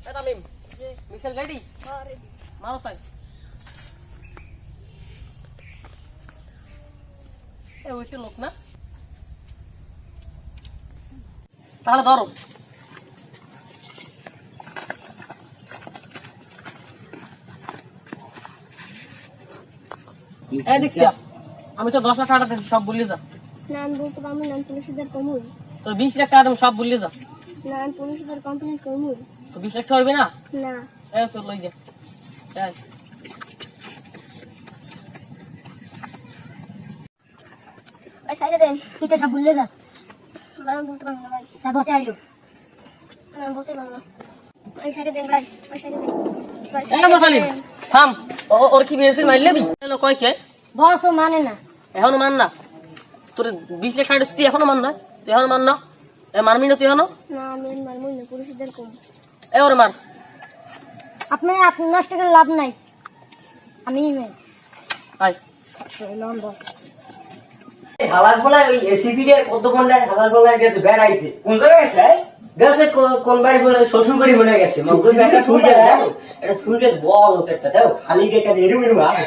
তামিম মিশেল ready মারো তাই ওইটা লোক না তাহলে ধরো আমি তো 10 লাখ টাকা দিয়েছি সব বললি যা নাম বলতে পারবো নাম পুলিশদের কমুল তো 20 লাখ টাকা তুমি সব বললি যা নাম পুলিশদের কমপ্লেইন কমুল তো 20 লাখ টাকা হইবে না না এই তো লই যা যাই ওই সাইডে দেন তুই সব ভুলে যা নাম বলতে পারবো না ভাই তা বসে আইলো নাম বলতে পারবো না ওই সাইডে দেন ভাই ওই সাইডে দেন এই মশালি থাম ওর কি বেশি মাইল লেবি হলো কই কে বসও মানে না এখনো মান না তোর 20 লাখ টাকা তুই এখনো মান না তুই এখনো মান না এ মারবি না তুই এখনো না আমি মারবো না পুলিশদের কম এ ওরে মার আপনি নষ্ট করে লাভ নাই আমি আই হালার ফলায় ওই এসিপি এর কতক্ষণটা হালার ফলায় গেছে বেড়াইতে কোন জায়গায় গেছে গেছে কোন বাড়ি বলে শ্বশুর বাড়ি মনে গেছে ওই ব্যাগটা থুই গেছে দেখো এটা থুই গেছে বড় একটা দেখো খালি কে কাজ এরু মেরু আছে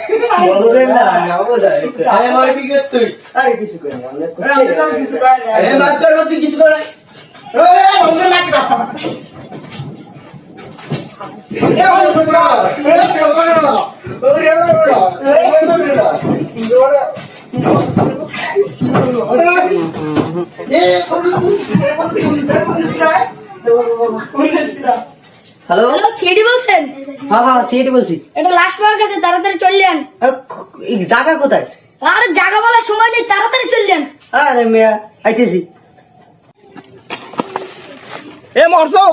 বলো যে না না বোঝা আরে মার কি গেছ তুই আরে কিছু কই না আমরা কিছু কই না এ মার করব তুই কিছু কর এই বন্ধ না কি কথা এ বন্ধ কর হ্যালো হ্যালো সিডি বলছেন হ্যাঁ সিটি বলছি এটা লাশ পাওয়া গেছে তাড়াতাড়ি চললেন এই জায়গা কোথায় আরে জায়গা বলার সময় নেই তাড়াতাড়ি চললেন আরে মিয়া আইতেছি এ মরছো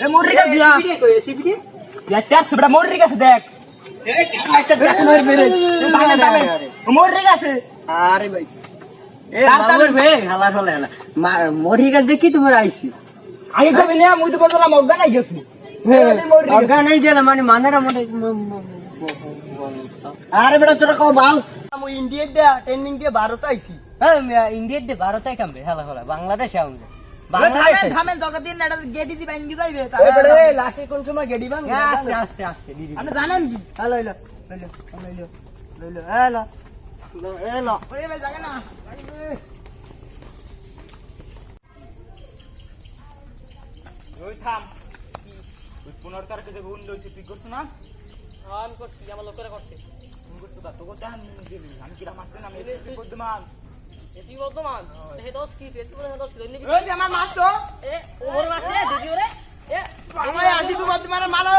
এ মরি গেছে দিয়া একটা সুবড়া মরি গেছে দেখ মরি গেছে আরে ভাই এ মামুর ভাই হালা ফলে না মরি গেছে দেখি তোমার আইছি আগে কবে না মুই তো বললাম অজ্ঞান হয়ে গেছি অজ্ঞান হয়ে গেল মানে মানেরা মনে আরে বেটা তোরা কও বাল আমি ইন্ডিয়া দে ট্রেনিং দিয়ে ভারত আইছি হ্যাঁ ইন্ডিয়া দে ভারত আই কামবে হালা ফলে বাংলাদেশে আমবে বাংলাদেশে থামেন জগৎ দিন এটা গেডি দি বাইন যাইবে এ বেটা এই লাস্টে কোন সময় গেডি বাং আস্তে আস্তে আস্তে দিদি আপনি জানেন কি হ্যালো লইলো হ্যালো এলো ওরে ভাই জানেন না ওই থাম ওই 15 তারিখে যে গুণ লইছে তুই করছ না আমি করছি আমার লোকেরা করছে তুমি করছ তা তো করতে আমি কি মারতে না আমি বুদ্ধিমান এসি বর্তমান হে দোস কি এসি বর্তমান দোস লইনি ওই যে আমার মারছো এ ওর মারছে দিদি ওরে এ আমি আসি তো বুদ্ধিমান মারো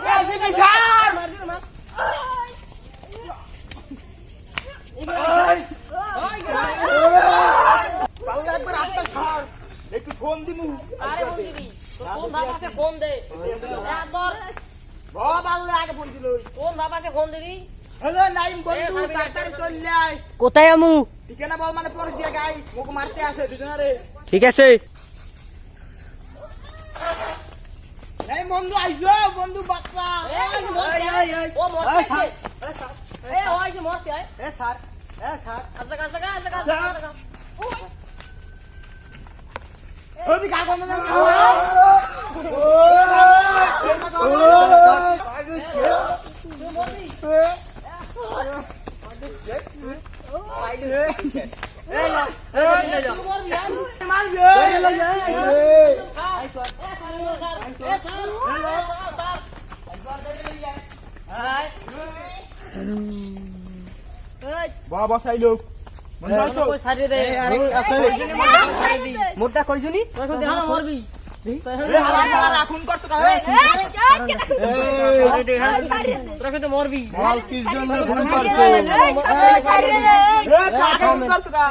এ আসি বিচার মারবি না পাল্লা একবার আটটা ছাড় একটু ফোন দিমু আরে ফোন দিবি কোন ধাপ আছে ফোন দে ধর বহুত আল্লাহ আগে ফোন দিল কোন ধাপ আছে ফোন দিবি হ্যালো নাইম বন্ধু তাড়াতাড়ি চলে আয় কোথায় আমু ঠিকানা বল মানে পরে দিয়া গাই মুখ মারতে আছে দুজনারে ঠিক আছে এই বন্ধু আইছো বন্ধু বাচ্চা এ ও মরছে এ ওই যে মরছে এ স্যার আজকা ওই কা কোন না তুই মরবি তুই মরবি বাবা সাই লোক মনে আইছো কই ছাড়ি দে আরে আছে মোটা কইজুনি তুই দেখ মরবি এ হালা রাখুন করতে কা তোরা কিন্তু মরবি মাল কি জন্য ভুল পারছো এ কা করতে কা